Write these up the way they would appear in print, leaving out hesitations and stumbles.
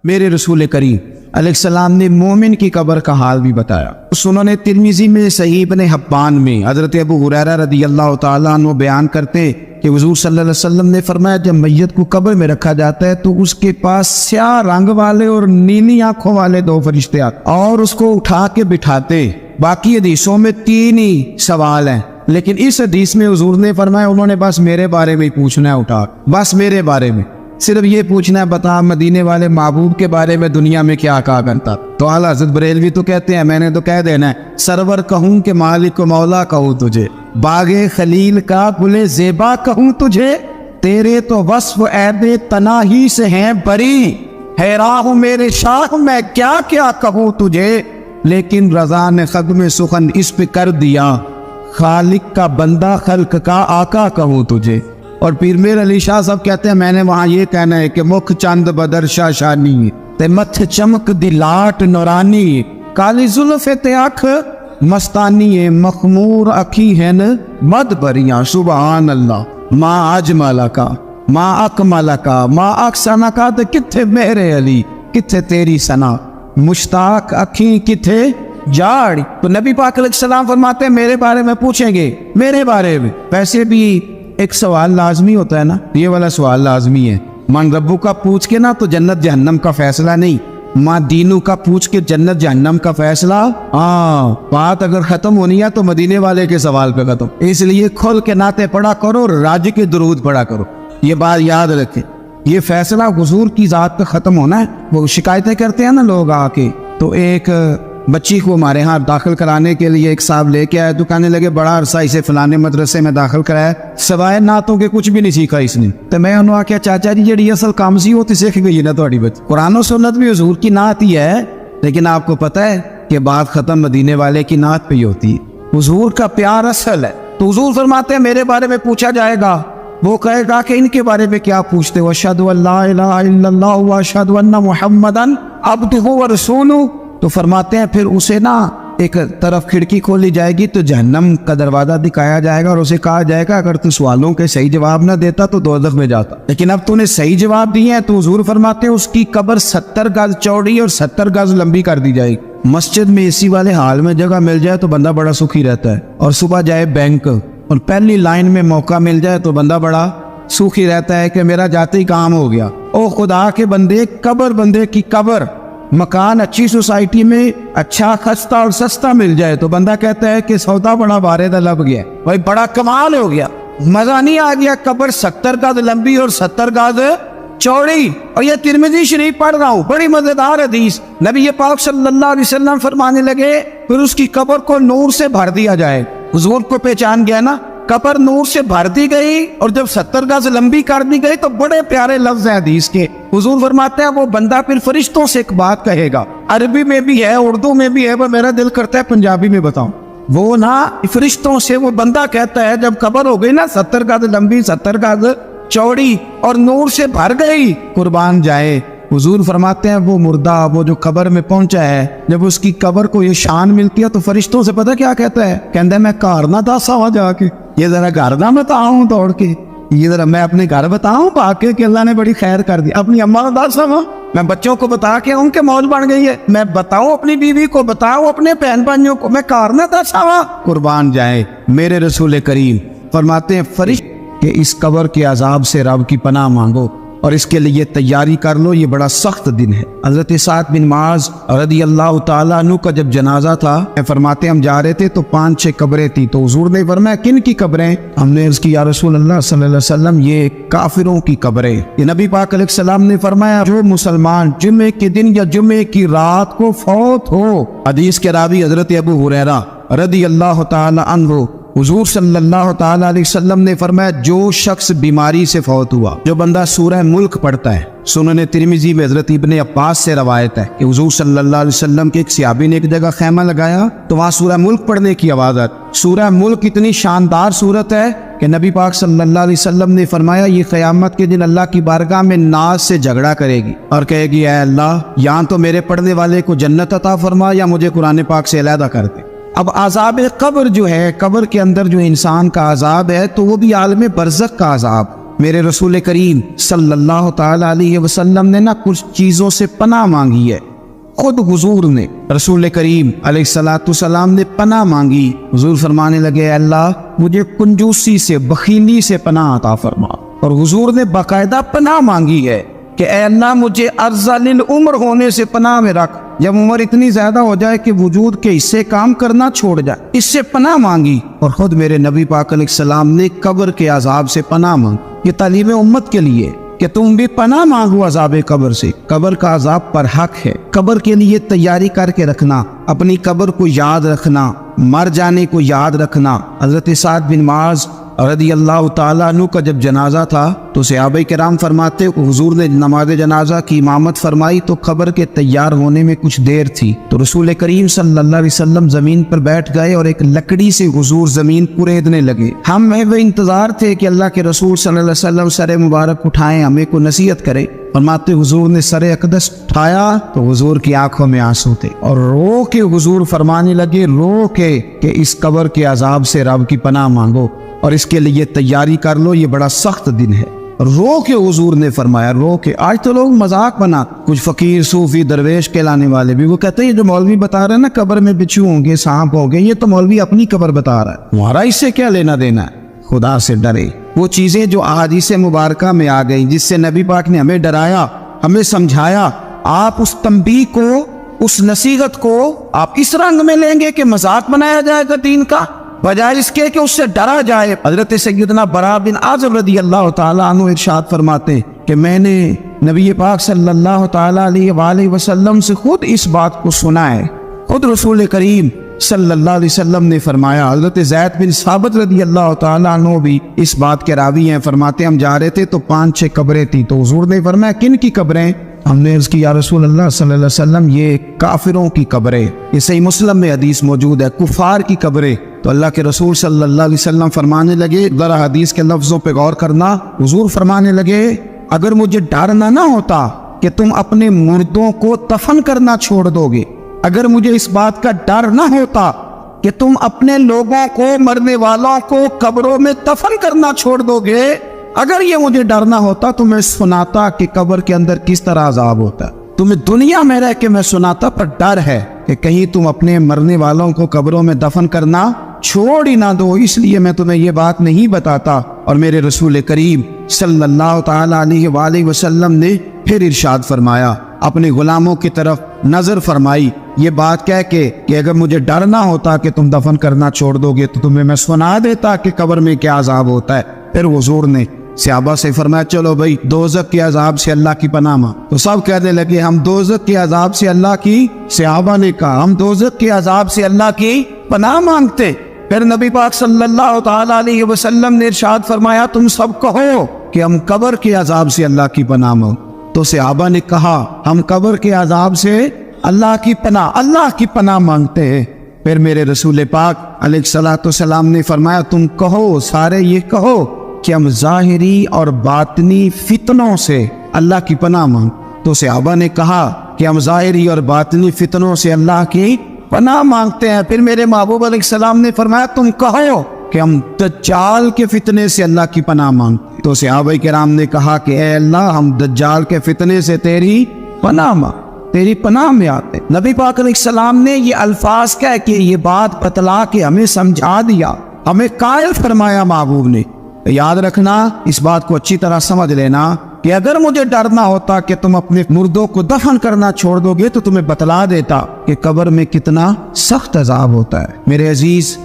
میرے رسول کریم علیہ السلام نے مومن کی قبر کا حال بھی بتایا۔ سنن ترمذی میں، صحیح ابن حبان میں حضرت ابو ہریرہ رضی اللہ تعالیٰ عنہ بیان کرتے کہ حضور صلی اللہ علیہ وسلم نے فرمایا جب میت کو قبر میں رکھا جاتا ہے تو اس کے پاس سیاہ رنگ والے اور نیلی آنکھوں والے دو فرشتے آتے اور اس کو اٹھا کے بٹھاتے۔ باقی حدیثوں میں 3 ہی سوال ہیں، لیکن اس حدیث میں حضور نے فرمایا انہوں نے بس میرے بارے میں پوچھنا ہے، اٹھا بس میرے بارے میں صرف یہ پوچھنا ہے، بتا مدینے والے محبوب کے بارے میں دنیا میں کیا کہا کرتا۔ تو اعلیٰ حضرت بریلوی تو کہتے ہیں میں نے تو کہہ دینا ہے، سرور کہوں کہ مالک و مولا کہوں تجھے، باغ خلیل کا گل زیبا کہوں تجھے، تیرے تو وصف عیب تناہی سے ہیں بری، حیران ہوں میرے شاہ میں کیا کیا کہوں تجھے، لیکن رضا نے خدم سخن اس پہ کر دیا، خالق کا بندہ خلق کا آقا کہوں تجھے۔ اور پیر میر علی شاہ صاحب کہتے ہیں میں نے وہاں یہ کہنا ہے کہ مکھ چند بدر شاہ شانی تے متھ چمک دی لاٹ نورانی، کالی زلف تے اکھ مستانی مخمور اکھی ہیں مد بریاں، سبحان اللہ، ما اجمل کا ما اکمل کا ما احسن کا، تے کتھے میرے علی کتھے تیری ثنا، مشتاق اکھی کتھے جاڑی۔ تو نبی پاک علیہ السلام فرماتے ہیں میرے بارے میں پوچھیں گے، میرے بارے میں۔ ویسے بھی ایک سوال لازمی ہوتا ہے نا، یہ والا سوال لازمی ہے، من ربو کا پوچھ کے نا تو جنت جہنم کا فیصلہ نہیں، ماں دینو کا پوچھ کے جنت جہنم کا فیصلہ۔ بات اگر ختم ہونی ہے تو مدینے والے کے سوال پہ ختم، اس لیے کھل کے نعتیں پڑھا کرو، راج کے درود پڑھا کرو، یہ بات یاد رکھیں۔ یہ فیصلہ حضور کی ذات پہ ختم ہونا ہے۔ وہ شکایتیں کرتے ہیں نا لوگ آ کے، تو ایک بچی کو ہمارے ہاں داخل کرانے کے لیے ایک صاحب لے کے آئے، تو کہنے لگے بڑا عرصہ اسے فلانے مدرسے میں داخل کرایا، سوائے نعتوں کے کچھ بھی نہیں سیکھا اس نے۔ تو میں انہوں نے کہا چاچا جی جڑی اصل کام سی وہ تو سیکھ گئی نا تھوڑی بچی، قرآن و سنت بھی حضور کی نعت ہی ہے، لیکن آپ کو پتہ ہے کہ بات ختم مدینے والے کی نعت پہ ہی ہوتی ہے، حضور کا پیار اصل ہے۔ تو حضور فرماتے ہیں میرے بارے میں پوچھا جائے گا، وہ کہے گا کہ ان کے بارے میں کیا پوچھتے ہو، اشہد ان لا الہ الا اللہ واشہد ان محمدن عبدہ ورسولہ۔ تو فرماتے ہیں پھر اسے نا ایک طرف کھڑکی کھولی جائے گی تو جہنم کا دروازہ دکھایا جائے گا اور اسے کہا جائے گا اگر تو سوالوں کے صحیح جواب نہ دیتا تو دوزخ میں جاتا، لیکن اب تو نے صحیح جواب دیے ہیں۔ تو حضور فرماتے ہیں اس کی قبر 70 گز چوڑی اور 70 گز لمبی کر دی جائے گی۔ مسجد میں اسی والے حال میں جگہ مل جائے تو بندہ بڑا سکھی رہتا ہے، اور صبح جائے بینک اور پہلی لائن میں موقع مل جائے تو بندہ بڑا سکھی رہتا ہے کہ میرا جاتے ہی کام ہو گیا۔ او خدا کے بندے، قبر بندے کی قبر، مکان اچھی سوسائٹی میں اچھا خستہ اور سستا مل جائے تو بندہ کہتا ہے کہ سودا بڑا بارے دا لب گیا، بھائی بڑا کمال ہو گیا، مزہ نہیں آ گیا۔ قبر 70 گز لمبی اور 70 گز چوڑی، اور یہ ترمذی شریف پڑھ رہا ہوں، بڑی مزیدار حدیث۔ نبی پاک صلی اللہ علیہ وسلم فرمانے لگے پھر اس کی قبر کو نور سے بھر دیا جائے۔ حضور کو پہچان گیا نا، قبر نور سے بھر دی گئی، اور جب 70 گز لمبی کر دی گئی تو بڑے پیارے لفظ ہیں حدیث کے۔ حضور فرماتے ہیں وہ بندہ پھر فرشتوں سے ایک بات کہے گا، عربی میں بھی ہے اردو میں بھی ہے، وہ میرا دل کرتا ہے پنجابی میں بتاؤں۔ وہ نا فرشتوں سے وہ بندہ کہتا ہے جب قبر ہو گئی نا 70 گز لمبی 70 گز چوڑی اور نور سے بھر گئی، قربان جائے، حضور فرماتے ہیں وہ مردہ وہ جو قبر میں پہنچا ہے، جب اس کی قبر کو یہ شان ملتی ہے تو فرشتوں سے پتہ کیا کہتا ہے، کہتا ہے میں گھر نہ دسا ہوا جا کے، یہ ذرا گھر نہ بتاؤں دوڑ کے، یہ ذرا میں اپنے گھر بتاؤں پا کے کہ اللہ نے بڑی خیر کر دی، اپنی اماں کو دسا ہوا، میں بچوں کو بتا کے ان کے موج بن گئی ہے، میں بتاؤں اپنی بیوی کو، بتاؤں اپنے بہن بھائیوں کو، میں گھر نہ دسا ہوا۔ قربان جائے میرے رسول کریم فرماتے ہیں فرشتے کہ اس قبر کے عذاب سے رب کی پناہ مانگو اور اس کے لیے تیاری کر لو، یہ بڑا سخت دن ہے۔ حضرت سعد بن معاذ رضی اللہ تعالیٰ عنہ کا جب جنازہ تھا، فرماتے ہم جا رہے تھے تو 5-6 قبریں تھی، تو حضور نے فرمایا کن کی قبریں؟ ہم نے عرض کی یا رسول اللہ صلی اللہ علیہ وسلم یہ کافروں کی قبریں۔ یہ نبی پاک علیہ السلام نے فرمایا جو مسلمان جمعے کے دن یا جمعے کی رات کو فوت ہو، حدیث کے راوی حضرت ابو ہریرہ رضی اللہ تعالیٰ عنہ، حضور صلی اللہ تعالیٰ علیہ وسلم نے فرمایا جو شخص بیماری سے فوت ہوا، جو بندہ سورہ ملک پڑھتا ہے، سنن ترمذی میں حضرت ابن عباس سے روایت ہے کہ حضور صلی اللہ علیہ وسلم کے ایک صحابی نے ایک جگہ خیمہ لگایا تو وہاں سورہ ملک پڑھنے کی آواز آتی۔ سورہ ملک اتنی شاندار صورت ہے کہ نبی پاک صلی اللہ علیہ وسلم نے فرمایا یہ قیامت کے دن اللہ کی بارگاہ میں ناز سے جھگڑا کرے گی اور کہے گی اے اللہ یا تو میرے پڑھنے والے کو جنت عطا فرما یا مجھے قرآن پاک سے علیحدہ کر دے۔ اب عذاب قبر جو ہے، قبر کے اندر جو انسان کا عذاب ہے تو وہ بھی عالم برزخ کا عذاب، میرے رسول کریم صلی اللہ تعالی علیہ وسلم نے نا کچھ چیزوں سے پناہ مانگی ہے. خود حضور نے رسول کریم علیہ الصلوۃ والسلام نے پناہ مانگی. حضور فرمانے لگے اے اللہ مجھے کنجوسی سے بخیلی سے پناہ عطا فرما. اور حضور نے باقاعدہ پناہ مانگی ہے کہ اے اللہ مجھے ارذل العمر ہونے سے پناہ میں رکھ. جب عمر اتنی زیادہ ہو جائے کہ وجود کے حصے کام کرنا چھوڑ جائے, اس سے پناہ مانگی. اور خود میرے نبی پاک علیہ السلام نے قبر کے عذاب سے پناہ مانگی. یہ تعلیم امت کے لیے کہ تم بھی پناہ مانگو عذاب قبر سے. قبر کا عذاب پر حق ہے. قبر کے لیے تیاری کر کے رکھنا, اپنی قبر کو یاد رکھنا, مر جانے کو یاد رکھنا. حضرت سعد بن معاذ رضی اللہ تعالیٰ عنہ کا جب جنازہ تھا تو صحابہ کرام فرماتے کہ حضور نے نماز جنازہ کی امامت فرمائی تو قبر کے تیار ہونے میں کچھ دیر تھی. تو رسول کریم صلی اللہ علیہ وسلم زمین پر بیٹھ گئے اور ایک لکڑی سے حضور زمین کریدنے لگے. ہم وہ انتظار تھے کہ اللہ کے رسول صلی اللہ علیہ وسلم سر مبارک اٹھائیں, ہمیں کو نصیحت کرے. فرماتے حضور نے سر اقدس اٹھایا تو حضور کی آنکھوں میں آنسو تھے اور رو کے حضور فرمانے لگے, رو کے کہ اس قبر کے عذاب سے رب کی پناہ مانگو اور اس کے لیے تیاری کر لو, یہ بڑا سخت دن ہے. رو کے حضور نے فرمایا, رو کے. آج تو لوگ مذاق بنا, کچھ فقیر صوفی درویش کہلانے والے بھی وہ کہتے ہیں جو مولوی بتا رہے ہیں نا قبر میں بچھو ہوں گے سانپ ہوں گے, یہ تو مولوی اپنی قبر بتا رہا ہے, تمہارا اس سے کیا لینا دینا ہے. خدا سے ڈرے. وہ چیزیں جو احادیث مبارکہ میں آ گئی جس سے نبی پاک نے ہمیں ڈرایا, ہمیں سمجھایا, آپ اس تنبیہ کو, اس نصیحت کو آپ اس رنگ میں لیں گے کہ مذاق بنایا جائے گا دین کا, بجائے اس کے کہ اس سے ڈرا جائے. حضرت سیدنا براء بن عازب رضی اللہ تعالیٰ عنہ ارشاد فرماتے ہیں کہ میں نے نبی پاک صلی اللہ تعالیٰ علیہ وآلہ وسلم سے خود اس بات کو سنا ہے. خود رسول کریم صلی اللہ علیہ وسلم نے فرمایا. حضرت زید بن ثابت رضی اللہ تعالیٰ عنہ بھی اس بات کے راوی ہیں. فرماتے ہم جا رہے تھے تو 5-6 قبریں تھیں, تو حضور نے فرمایا کن کی قبریں؟ ہم نے عرض کی یا رسول اللہ صلی اللہ علیہ وسلم یہ کافروں کی قبریں. یہ صحیح مسلم میں حدیث موجود ہے, کفار کی قبریں. تو اللہ کے رسول صلی اللہ علیہ وسلم فرمانے لگے, ذرا حدیث کے لفظوں پہ غور کرنا. حضور فرمانے لگے اگر مجھے ڈر نہ ہوتا کہ تم اپنے مردوں کو دفن کرنا چھوڑ دو گے, اگر مجھے اس بات کا ڈر نہ ہوتا کہ تم اپنے لوگوں کو, مرنے والوں کو قبروں میں دفن کرنا چھوڑ دو گے, اگر یہ مجھے ڈر نہ ہوتا تو میں سناتا کہ قبر کے اندر کس طرح عذاب ہوتا ہے. تمہیں دنیا میں رہ کے میں سناتا, پر ڈر ہے کہ کہیں تم اپنے مرنے والوں کو قبروں میں دفن کرنا چھوڑ ہی نہ دو, اس لیے میں تمہیں یہ بات نہیں بتاتا. اور میرے رسول کریم صلی اللہ تعالی علیہ وآلہ وسلم نے پھر ارشاد فرمایا, اپنے غلاموں کی طرف نظر فرمائی, یہ بات کہہ کے کہ اگر مجھے ڈر نہ ہوتا کہ تم دفن کرنا چھوڑ دو گے تو تمہیں میں سنا دیتا کہ قبر میں کیا عذاب ہوتا ہے. پھر حضور نے صحابہ سے فرمایا چلو بھائی دوزخ کے عذاب سے اللہ کی پناہ مانگ. تو سب کہنے لگے ہم دوزخ کے عذاب سے اللہ کی, صحابہ نے کہا ہم دوزخ کے عذاب سے اللہ کی پناہ مانگتے. پھر نبی پاک صلی اللہ تعالی علیہ وسلم نے ارشاد فرمایا تم سب کہو کہ ہم قبر کے عذاب سے اللہ کی پناہ مانگ. تو صحابہ نے کہا ہم قبر کے عذاب سے اللہ کی پناہ مانگتے ہیں. پھر میرے رسول پاک علیہ الصلوۃ والسلام نے فرمایا تم کہو, سارے یہ کہو کہ ہم ظاہری اور باطنی فتنوں سے اللہ کی پناہ مانگ. تو صحابہ نے کہا کہ ہم ظاہری اور باطنی فتنوں سے اللہ کی پناہ مانگتے ہیں. پھر میرے محبوب علیہ السلام نے فرمایا تم کہو کہ ہم دجال کے فتنے سے اللہ کی پناہ مانگتے ہیں. تو صحابہ کرام نے کہا کہ اے اللہ ہم دجال کے فتنے سے تیری پناہ مانگ, تیری پناہ میں آتے. نبی پاک علیہ السلام نے یہ الفاظ کہہ کے یہ بات بتلا کے ہمیں سمجھا دیا, ہمیں قائل فرمایا محبوب نے. یاد رکھنا, اس بات کو اچھی طرح سمجھ لینا کہ اگر مجھے ڈر نہ ہوتا کہ تم اپنے مردوں کو دفن کرنا چھوڑ دو گے تو تمہیں بتلا دیتا کہ قبر میں کتنا سخت عذاب ہوتا ہے. میرے عزیز,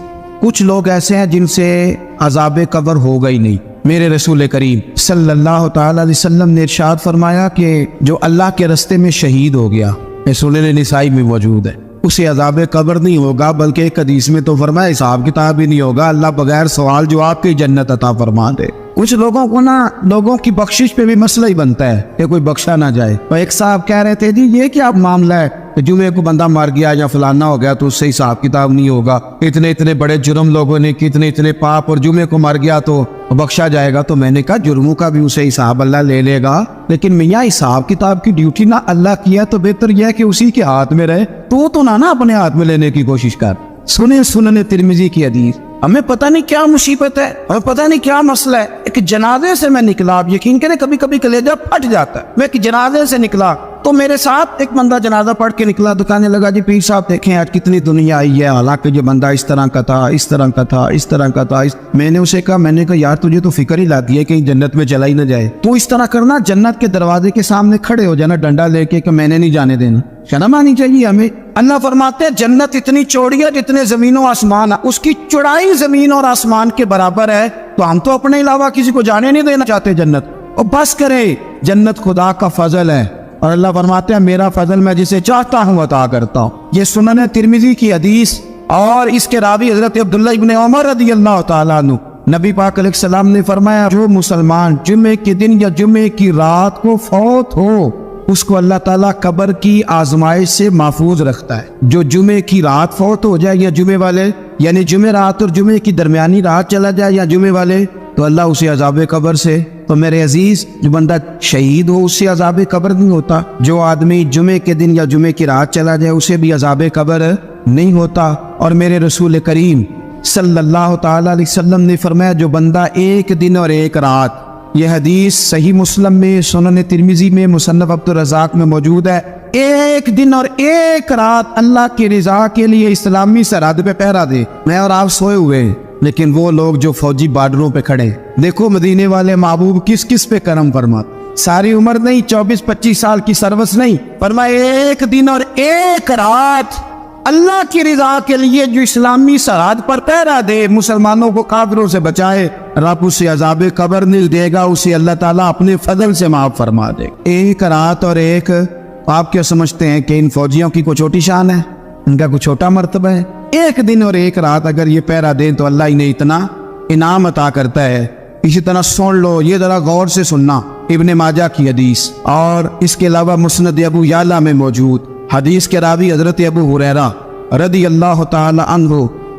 کچھ لوگ ایسے ہیں جن سے عذاب قبر ہوگا ہی نہیں. میرے رسول کریم صلی اللہ تعالی علیہ وسلم نے ارشاد فرمایا کہ جو اللہ کے رستے میں شہید ہو گیا, سنن نسائی میں موجود ہے, اسے عذاب قبر نہیں ہوگا, بلکہ ایک حدیث میں تو فرمایا حساب کتاب ہی نہیں ہوگا, اللہ بغیر سوال جواب کے جنت عطا فرما دے. کچھ لوگوں کو نا لوگوں کی بخشش پہ بھی مسئلہ ہی بنتا ہے کہ کوئی بخشا نہ جائے. تو ایک صاحب کہہ رہے تھے جی یہ کیا معاملہ ہے کہ جمعے کو بندہ مر گیا یا فلانا ہو گیا تو اس سے حساب کتاب نہیں ہوگا, اتنے بڑے جرم لوگوں نے اتنے پاپ, اور جمعے کو مر گیا تو بخشا جائے گا. تو میں نے کہا جرموں کا بھی اسے حساب اللہ لے لے گا, لیکن میاں حساب کتاب کی ڈیوٹی نہ اللہ کی ہے تو بہتر یہ ہے کہ اسی کے ہاتھ میں رہے, تو نہ اپنے ہاتھ میں لینے کی کوشش کر. سنن ترمذی کی حدیث, ہمیں پتہ نہیں کیا مصیبت ہے، ہمیں پتہ نہیں کیا مسئلہ ہے. ایک جنازے سے میں نکلا، آپ یقین کریں کبھی کبھی کلیجہ پھٹ جاتا ہے. میں ایک جنازے سے نکلا تو میرے ساتھ ایک بندہ جنازہ پڑھ کے نکلا تو کہنے لگا جی پیر صاحب دیکھیں آج کتنی دنیا آئی ہے، حالانکہ یہ بندہ اس طرح کا تھا، اس طرح کا تھا، اس طرح کا تھا. میں نے اسے کہا یار تجھے تو فکر ہی لاتی ہے کہیں جنت میں چلا ہی نہ جائے. تو اس طرح کرنا، جنت کے دروازے کے سامنے کھڑے ہو جانا ڈنڈا لے کے کہ میں نے نہیں جانے دینا. شرم آنی چاہیے ہمیں. اللہ فرماتے ہیں جنت اتنی چوڑی ہے جتنے زمین و آسمان ہے، اس کی چوڑائی زمین اور آسمان کے برابر ہے. تو ہم تو اپنے علاوہ کسی کو جانے نہیں دینا چاہتے جنت. اور بس کرے، جنت خدا کا فضل ہے. اور اللہ فرماتے ہیں میرا فضل میں جسے چاہتا ہوں عطا کرتا ہوں. یہ سنن ترمذی کی حدیث، اور اس کے راوی حضرت عبداللہ ابن عمر رضی اللہ تعالیٰ عنہ. نبی پاک علیہ السلام نے فرمایا جو مسلمان جمعے کے دن یا جمعے کی رات کو فوت ہو اس کو اللہ تعالیٰ قبر کی آزمائش سے محفوظ رکھتا ہے. جو جمعے کی رات فوت ہو جائے یا جمعے والے یعنی جمعے رات اور جمعے کی درمیانی رات چلا جائے یا جمعے والے تو اللہ اسے عذاب قبر سے. تو میرے عزیز جو بندہ شہید ہو اس سے عذاب قبر نہیں ہوتا. جو آدمی جمعے کے دن یا جمعے کی رات چلا جائے اسے بھی عذاب قبر نہیں ہوتا. اور میرے رسول کریم صلی اللہ تعالیٰ علیہ وسلم نے فرمایا جو بندہ ایک دن اور ایک رات، یہ حدیث صحیح مسلم میں، سنن ترمذی میں، مصنف عبدالرزاق میں موجود ہے، ایک دن اور ایک رات اللہ کی رضا کے لیے اسلامی سرحد پہ پہرا دے. میں اور آپ سوئے ہوئے ہیں لیکن وہ لوگ جو فوجی بارڈروں پہ کھڑے، دیکھو مدینے والے محبوب کس کس پہ کرم فرماتے. ساری عمر نہیں، 24-25 سال کی سروس نہیں، فرمایا ایک دن اور ایک رات اللہ کی رضا کے لیے جو اسلامی سرحد پر پہرا دے، مسلمانوں کو کافروں سے بچائے، رب اسے عذاب قبر نہیں دے گا، اسے اللہ تعالیٰ اپنے فضل سے معاف فرما دے. ایک رات اور ایک، آپ کیا سمجھتے ہیں کہ ان فوجیوں کی کوئی چھوٹی شان ہے؟ ان کا کوئی چھوٹا مرتبہ ہے؟ ایک دن اور ایک رات اگر یہ پہرا دیں تو اللہ انہیں اتنا انعام عطا کرتا ہے. اسی طرح سن لو، یہ ذرا غور سے سننا، ابن ماجہ کی حدیث اور اس کے علاوہ مسند ابو یعلا میں موجود حدیث کے راوی حضرت ابو ہریرہ رضی اللہ تعالی عنہ،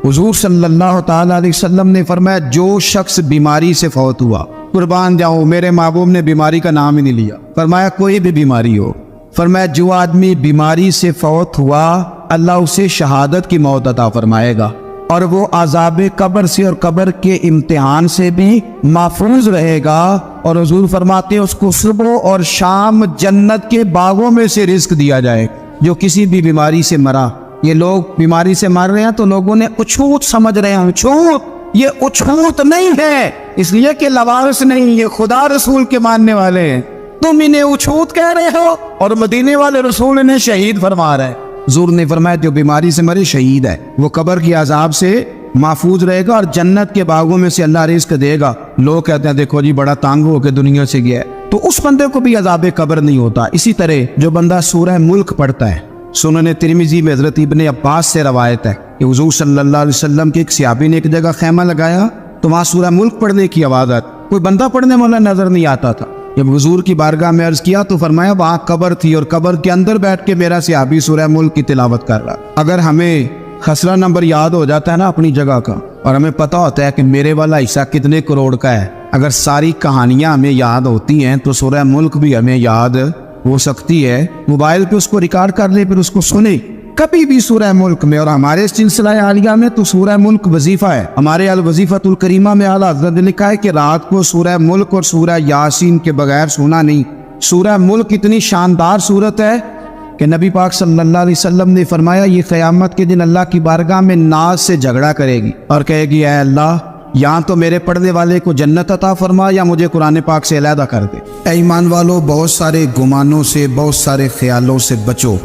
حضور صلی اللہ تعالی علیہ وسلم نے فرمایا جو شخص بیماری سے فوت ہوا، قربان جاؤں میرے محبوب نے بیماری کا نام ہی نہیں لیا، فرمایا کوئی بھی بیماری ہو، فرمایا جو آدمی بیماری سے فوت ہوا اللہ اسے شہادت کی موت عطا فرمائے گا اور وہ عذاب قبر سے اور قبر کے امتحان سے بھی محفوظ رہے گا. اور حضور فرماتے ہیں اس کو صبح اور شام جنت کے باغوں میں سے رزق دیا جائے. جو کسی بھی بیماری سے مرا، یہ لوگ بیماری سے مر رہے ہیں تو لوگوں نے اچھوت سمجھ رہے ہیں، اچھوت، یہ اچھوت نہیں ہے اس لیے کہ لوارث نہیں، یہ خدا رسول کے ماننے والے ہیں. تم انہیں اچھوت کہہ رہے ہو اور مدینے والے رسول انہیں شہید فرما رہے ہیں. حضور نے فرمایا جو بیماری سے مرے شہید ہے، وہ قبر کی عذاب سے محفوظ رہے گا اور جنت کے باغوں میں سے اللہ رزق دے گا. لوگ کہتے ہیں دیکھو جی بڑا تانگ ہو کے دنیا سے گیا ہے، تو اس بندے کو بھی عذاب قبر نہیں ہوتا. اسی طرح جو بندہ سورہ ملک پڑھتا ہے، سنن ترمذی میں حضرت ابن عباس سے روایت ہے کہ حضور صلی اللہ علیہ وسلم کے ایک صحابی نے ایک جگہ خیمہ لگایا تو وہاں سورہ ملک پڑھنے کی آواز آتی، کوئی بندہ پڑھنے والا نظر نہیں آتا تھا. جب حضور کی بارگاہ میں عرض کیا تو فرمایا وہاں قبر تھی اور قبر کے اندر بیٹھ کے میرا صحابی سورہ ملک کی تلاوت کر رہا. اگر ہمیں خسرہ نمبر یاد ہو جاتا ہے نا اپنی جگہ کا، اور ہمیں پتہ ہوتا ہے کہ میرے والا حصہ کتنے کروڑ کا ہے، اگر ساری کہانیاں ہمیں یاد ہوتی ہیں تو سورہ ملک بھی ہمیں یاد ہو سکتی ہے. موبائل پہ اس کو ریکارڈ کر لے پھر اس کو سنے کبھی بھی سورہ ملک میں. اور ہمارے سلسلہ عالیہ میں تو سورہ ملک وظیفہ ہے. ہمارے الوظیفۃ الکریمہ میں اعلیٰ حضرت نے لکھا ہے کہ رات کو سورہ ملک اور سورہ یاسین کے بغیر سونا نہیں. سورہ ملک اتنی شاندار صورت ہے کہ نبی پاک صلی اللہ علیہ وسلم نے فرمایا یہ قیامت کے دن اللہ کی بارگاہ میں ناز سے جھگڑا کرے گی اور کہے گی اے اللہ یہاں تو میرے پڑھنے والے کو جنت عطا فرما یا مجھے قرآن پاک سے علیحدہ کر دے. اے ایمان والو بہت سارے گمانوں سے، بہت سارے خیالوں سے بچو.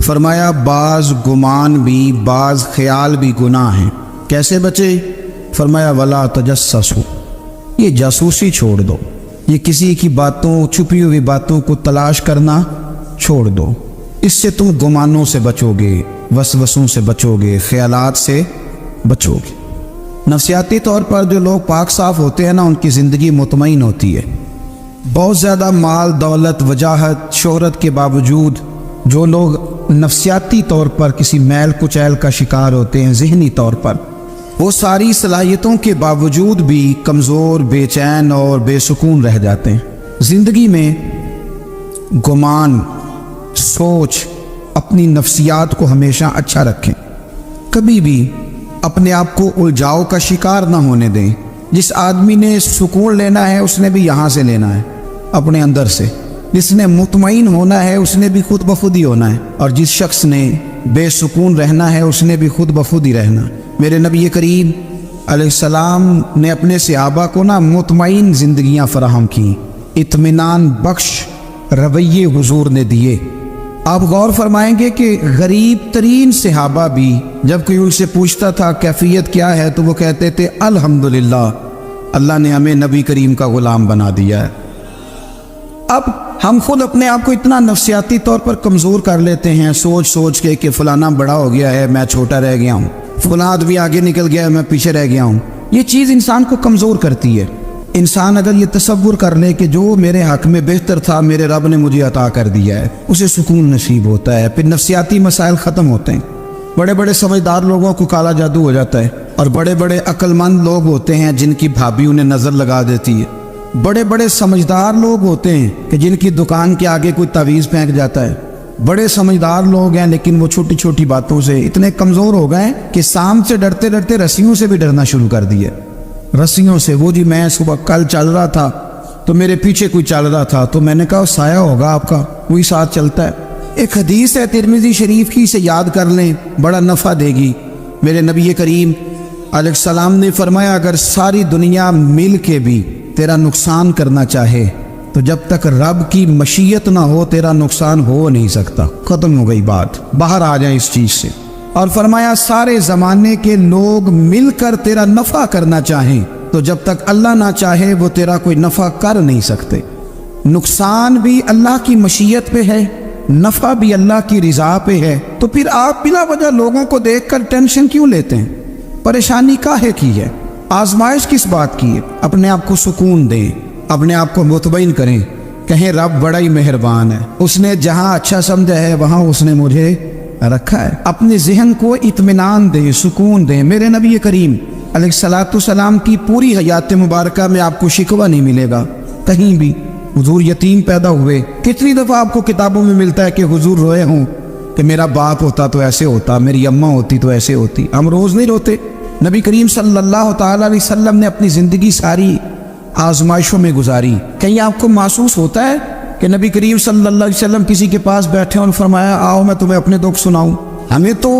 فرمایا بعض گمان بھی بعض خیال بھی گناہ ہیں. کیسے بچے؟ فرمایا ولا تجسسوا، یہ جاسوسی چھوڑ دو، یہ کسی کی باتوں، چھپی ہوئی باتوں کو تلاش کرنا چھوڑ دو. اس سے تم گمانوں سے بچو گے، وسوسوں سے بچو گے، خیالات سے بچو گے. نفسیاتی طور پر جو لوگ پاک صاف ہوتے ہیں نا ان کی زندگی مطمئن ہوتی ہے. بہت زیادہ مال دولت وجاہت شہرت کے باوجود جو لوگ نفسیاتی طور پر کسی میل کچیل کا شکار ہوتے ہیں، ذہنی طور پر، وہ ساری صلاحیتوں کے باوجود بھی کمزور، بے چین اور بے سکون رہ جاتے ہیں. زندگی میں گمان، سوچ، اپنی نفسیات کو ہمیشہ اچھا رکھیں. کبھی بھی اپنے آپ کو الجھاؤ کا شکار نہ ہونے دیں۔ جس آدمی نے سکون لینا ہے اس نے بھی یہاں سے لینا ہے، اپنے اندر سے۔ جس نے مطمئن ہونا ہے اس نے بھی خود بخود ہی ہونا ہے، اور جس شخص نے بے سکون رہنا ہے اس نے بھی خود بخود ہی رہنا۔ میرے نبی کریم علیہ السلام نے اپنے صحابہ کو مطمئن زندگیاں فراہم کی، اطمینان بخش رویے حضور نے دیے۔ آپ غور فرمائیں گے کہ غریب ترین صحابہ بھی جب کوئی ان سے پوچھتا تھا کیفیت کیا ہے تو وہ کہتے تھے الحمدللہ، اللہ نے ہمیں نبی کریم کا غلام بنا دیا ہے۔ اب ہم خود اپنے آپ کو اتنا نفسیاتی طور پر کمزور کر لیتے ہیں، سوچ سوچ کے کہ فلانا بڑا ہو گیا ہے میں چھوٹا رہ گیا ہوں، فلاں آدمی آگے نکل گیا ہے میں پیچھے رہ گیا ہوں۔ یہ چیز انسان کو کمزور کرتی ہے۔ انسان اگر یہ تصور کر لے کہ جو میرے حق میں بہتر تھا میرے رب نے مجھے عطا کر دیا ہے، اسے سکون نصیب ہوتا ہے، پھر نفسیاتی مسائل ختم ہوتے ہیں۔ بڑے بڑے سمجھدار لوگوں کو کالا جادو ہو جاتا ہے، اور بڑے بڑے عقل مند لوگ ہوتے ہیں جن کی بھابھی انہیں نظر لگا دیتی ہے۔ بڑے بڑے سمجھدار لوگ ہوتے ہیں کہ جن کی دکان کے آگے کوئی تعویذ پھینک جاتا ہے۔ بڑے سمجھدار لوگ ہیں لیکن وہ چھوٹی چھوٹی باتوں سے اتنے کمزور ہو گئے کہ سام سے ڈرتے ڈرتے رسیوں سے بھی ڈرنا شروع کر دیا۔ رسیوں سے، وہ جی میں صبح کل چل رہا تھا تو میرے پیچھے کوئی چل رہا تھا تو میں نے کہا سایہ ہوگا آپ کا، وہی ساتھ چلتا ہے۔ ایک حدیث ہے ترمذی شریف کی، اسے یاد کر لیں، بڑا نفع دے گی۔ میرے نبی کریم علیہ السلام نے فرمایا اگر ساری دنیا مل کے بھی تیرا نقصان کرنا چاہے تو جب تک رب کی مشیت نہ ہو تیرا نقصان ہو نہیں سکتا۔ ختم ہو گئی بات، باہر آ جائیں اس چیز سے۔ اور فرمایا سارے زمانے کے لوگ مل کر تیرا نفع کرنا چاہیں تو جب تک اللہ نہ چاہے وہ تیرا کوئی نفع کر نہیں سکتے۔ نقصان بھی اللہ کی مشیت پہ ہے، نفع بھی اللہ کی رضا پہ ہے، تو پھر آپ بلا وجہ لوگوں کو دیکھ کر ٹینشن کیوں لیتے ہیں؟ پریشانی کاہے کی ہے؟ آزمائش کس بات کی ہے؟ اپنے آپ کو سکون دیں، اپنے آپ کو مطمئن کریں، کہیں رب بڑا ہی مہربان ہے، اس نے جہاں اچھا سمجھا ہے وہاں اس نے مجھے رکھا ہے۔ اپنے ذہن کو اطمینان دیں، سکون دیں۔ میرے نبی کریم علیہ السلام کی پوری حیات مبارکہ میں آپ کو شکوہ نہیں ملے گا کہیں بھی۔ حضور یتیم پیدا ہوئے، کتنی دفعہ آپ کو کتابوں میں ملتا ہے کہ حضور روئے ہوں کہ میرا باپ ہوتا تو ایسے ہوتا، میری اماں ہوتی تو ایسے ہوتی۔ ہم روز نہیں روتے۔ نبی کریم صلی اللہ تعالیٰ علیہ وسلم نے اپنی زندگی ساری آزمائشوں میں گزاری۔ کہیں آپ کو محسوس ہوتا ہے کہ نبی کریم صلی اللہ علیہ وسلم کسی کے پاس بیٹھے اور فرمایا آؤ میں تمہیں اپنے دکھ سناؤں؟ ہمیں تو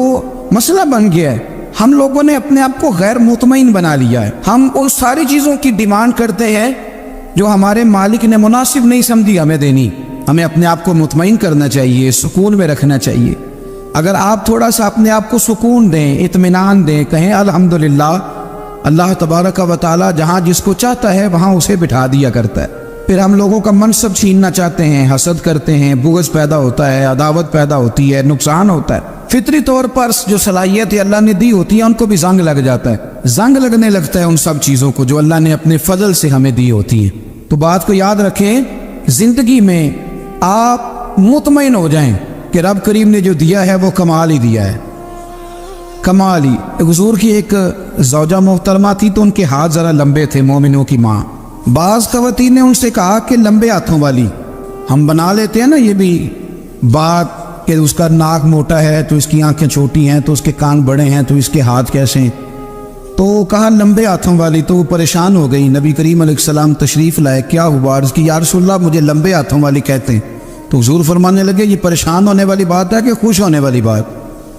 مسئلہ بن گیا ہے، ہم لوگوں نے اپنے آپ کو غیر مطمئن بنا لیا ہے۔ ہم ان ساری چیزوں کی ڈیمانڈ کرتے ہیں جو ہمارے مالک نے مناسب نہیں سمجھی ہمیں دینی۔ ہمیں اپنے آپ کو مطمئن کرنا چاہیے، سکون میں رکھنا چاہیے۔ اگر آپ تھوڑا سا اپنے آپ کو سکون دیں، اطمینان دیں، کہیں الحمدللہ، اللہ تبارک و تعالی جہاں جس کو چاہتا ہے وہاں اسے بٹھا دیا کرتا ہے۔ پھر ہم لوگوں کا منصب چھیننا چاہتے ہیں، حسد کرتے ہیں، بغض پیدا ہوتا ہے، عداوت پیدا ہوتی ہے، نقصان ہوتا ہے۔ فطری طور پر جو صلاحیت اللہ نے دی ہوتی ہے ان کو بھی زنگ لگ جاتا ہے، زنگ لگنے لگتا ہے ان سب چیزوں کو جو اللہ نے اپنے فضل سے ہمیں دی ہوتی ہیں۔ تو بات کو یاد رکھیں، زندگی میں آپ مطمئن ہو جائیں کہ رب کریم نے جو دیا ہے وہ کمال ہی دیا ہے، کمال ہی۔ حضور کی ایک زوجہ محترمہ تھی تو ان کے ہاتھ ذرا لمبے تھے، مومنوں کی ماں۔ بعض خواتین نے ان سے کہا کہ لمبے ہاتھوں والی، ہم بنا لیتے ہیں نا یہ بھی بات کہ اس کا ناک موٹا ہے تو اس کی آنکھیں چھوٹی ہیں تو اس کے کان بڑے ہیں تو اس کے ہاتھ کیسے ہیں، تو کہا لمبے ہاتھوں والی۔ تو وہ پریشان ہو گئی، نبی کریم علیہ السلام تشریف لائے، کیا ہوا؟ عرض کی یا رسول اللہ مجھے لمبے ہاتھوں والی کہتے ہیں۔ تو حضور فرمانے لگے یہ پریشان ہونے والی بات ہے کہ خوش ہونے والی بات؟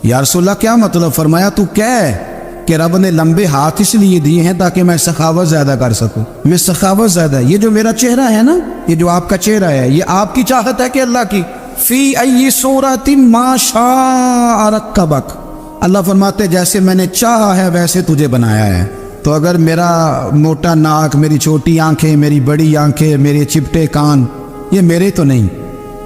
یا رسول اللہ کیا مطلب؟ فرمایا تو کہہ کہ رب نے لمبے ہاتھ اس لیے دیے ہیں تاکہ میں سخاوت زیادہ کر سکوں، میں سخاوت زیادہ، یہ جو میرا چہرہ ہے نا، یہ جو آپ کا چہرہ ہے، یہ آپ کی چاہت ہے کہ اللہ کی؟ فی ای صورت ما شاء رکبک، اللہ فرماتے جیسے میں نے چاہا ہے ویسے تجھے بنایا ہے۔ تو اگر میرا موٹا ناک، میری چھوٹی آنکھیں، میری بڑی آنکھیں، میرے چپٹے کان، یہ میرے تو نہیں،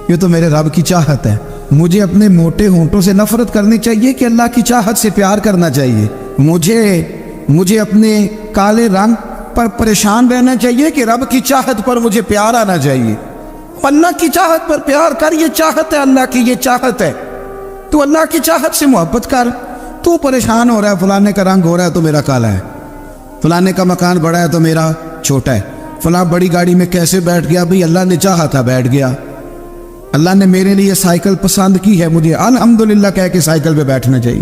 یہ تو میرے رب کی چاہت ہے۔ مجھے اپنے موٹے ہونٹوں سے نفرت کرنی چاہیے کہ اللہ کی چاہت سے پیار کرنا چاہیے؟ مجھے اپنے کالے رنگ پر پریشان رہنا چاہیے کہ رب کی چاہت پر مجھے پیار آنا چاہیے؟ اللہ کی چاہت پر پیار کر، یہ چاہت ہے اللہ کی، یہ چاہت ہے۔ تو اللہ کی چاہت سے محبت کر۔ تو پریشان ہو رہا ہے فلانے کا رنگ ہو رہا ہے تو میرا کالا ہے، فلانے کا مکان بڑا ہے تو میرا چھوٹا ہے، فلاں بڑی گاڑی میں کیسے بیٹھ گیا؟ بھئی اللہ نے چاہا تھا بیٹھ گیا، اللہ نے میرے لیے سائیکل پسند کی ہے، مجھے الحمدللہ کہہ کے سائیکل پہ بیٹھنا چاہیے۔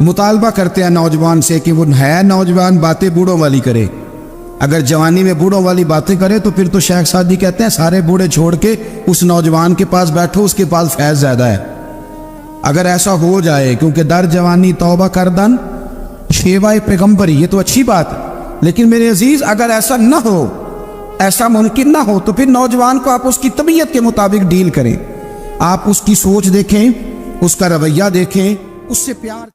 مطالبہ کرتے ہیں نوجوان سے کہ وہ ہے نوجوان باتیں بوڑھوں والی کرے. اگر جوانی میں بوڑھوں والی باتیں کرے تو پھر تو شیخ سعدی کہتے ہیں سارے بوڑھے چھوڑ کے اس نوجوان کے پاس بیٹھو, اس کے پاس فیض زیادہ ہے. اگر ایسا ہو جائے, کیونکہ در جوانی توبہ کردن شیوائے پیغمبری, یہ تو اچھی بات ہے, لیکن میرے عزیز اگر ایسا نہ ہو, ایسا ممکن نہ ہو, تو پھر نوجوان کو آپ اس کی طبیعت کے مطابق ڈیل کریں. آپ اس کی سوچ دیکھیں, اس کا رویہ دیکھیں, اس سے پیار